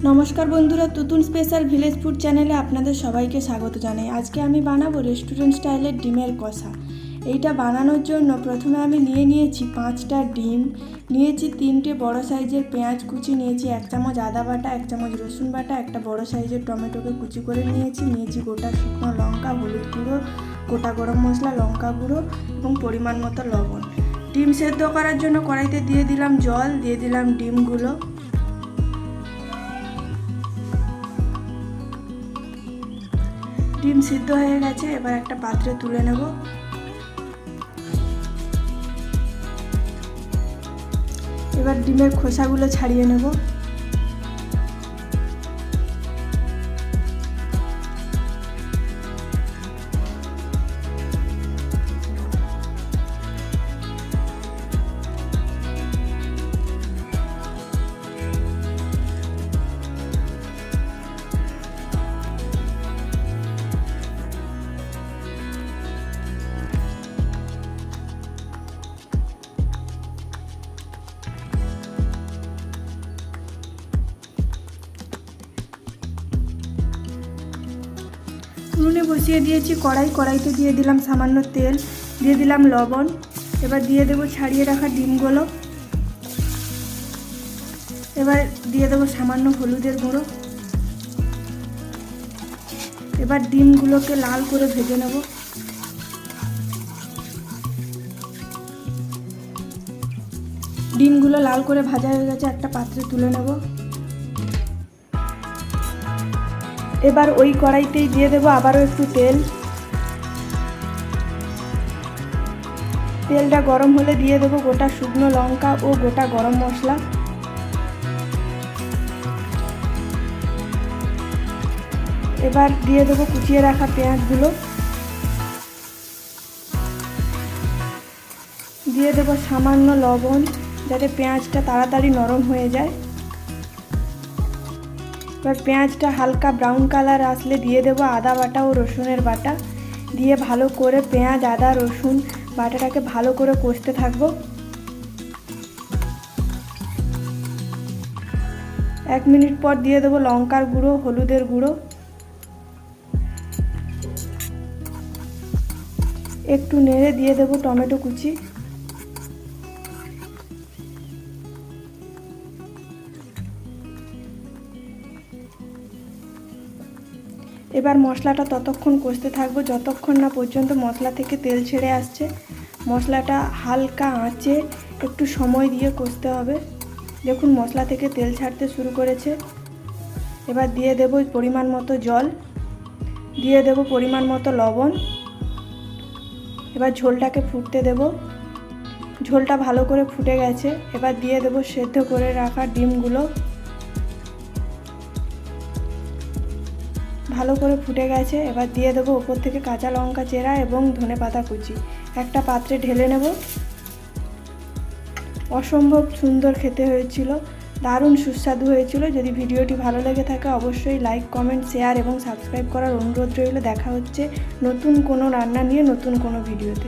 নমস্কার বন্ধুরা, Tutun special village food চ্যানেলে আপনাদের সবাইকে স্বাগত জানাই। আজকে আমি বানাবো রেস্টুরেন্ট স্টাইলের ডিমের কষা। এইটা বানানোর জন্য প্রথমে আমি নিয়েছি 5টা ডিম, নিয়েছি 3টে বড় সাইজের পেঁয়াজ কুচি, নিয়েছি 1 চামচ আদা বাটা, 1 চামচ রসুন বাটা, একটা বড় সাইজের টমেটোকে কুচি করে নিয়েছি গোটা শুকনো লঙ্কা, হলুদ গুঁড়ো, গোটা গরম মশলা, লঙ্কা গুঁড়ো এবং পরিমাণ মতো লবণ। ডিম সেদ্ধ করার জন্য কড়াইতে দিয়ে দিলাম জল, দিয়ে দিলাম ডিমগুলো। ডিম সিদ্ধ হয়ে গেছে, এবার একটা পাত্রে তুলে নেব। এবার ডিমের খোসাগুলো ছাড়িয়ে নেব। উনুনে বসিয়ে দিয়েছি কড়াইতে দিয়ে দিলাম সামান্য তেল, দিয়ে দিলাম লবণ। এবার দিয়ে দেবো ছাড়িয়ে রাখা ডিমগুলো। এবার দিয়ে দেবো সামান্য হলুদের গুঁড়ো। এবার ডিমগুলোকে লাল করে ভেজে নেব। ডিমগুলো লাল করে ভাজা হয়ে গেছে, একটা পাত্রে তুলে নেব। এবার ওই কড়াইতেই দিয়ে দেবো আবারও একটু তেল। তেলটা গরম হলে দিয়ে দেবো গোটা শুকনো লঙ্কা ও গোটা গরম মশলা। এবার দিয়ে দেবো কুচিয়ে রাখা পেঁয়াজগুলো। দিয়ে দেবো সামান্য লবণ, যাতে পেঁয়াজটা তাড়াতাড়ি নরম হয়ে যায়। এবার পেঁয়াজটা হালকা ব্রাউন কালার আসলে দিয়ে দেবো আদা বাটা ও রসুনের বাটা। দিয়ে ভালো করে পেঁয়াজ, আদা, রসুন বাটাটাকে ভালো করে কষতে থাকবো। 1 মিনিট পর দিয়ে দেবো লঙ্কার গুঁড়ো, হলুদের গুঁড়ো, একটু নেড়ে দিয়ে দেবো টমেটো কুচি। এবার মশলাটা ততক্ষণ কষতে থাকবো যতক্ষণ না পর্যন্ত মশলা থেকে তেল ছেড়ে আসছে। মশলাটা হালকা আঁচে একটু সময় দিয়ে কষতে হবে। দেখুন মশলা থেকে তেল ছাড়তে শুরু করেছে। এবার দিয়ে দেবো পরিমাণ মতো জল, দিয়ে দেবো পরিমাণ মতো লবণ। এবার ঝোলটাকে ফুটতে দেব। ঝোলটা ভালো করে ফুটে গেছে, এবার দিয়ে দেবো সেদ্ধ করে রাখা ডিমগুলো। ভালো করে ফুটে গেছে, এবার দিয়ে দেবো উপর থেকে কাঁচা লঙ্কা চেরা এবং ধনেপাতা কুচি। একটা পাত্রে ঢেলে নেব। অসম্ভব সুন্দর খেতে হয়েছিল, দারুণ সুস্বাদু হয়েছিল। যদি ভিডিওটি ভালো লেগে থাকে অবশ্যই লাইক, কমেন্ট, শেয়ার এবং সাবস্ক্রাইব করার অনুরোধ রইল। দেখা হচ্ছে নতুন কোনো রান্না নিয়ে নতুন কোনো ভিডিওতে।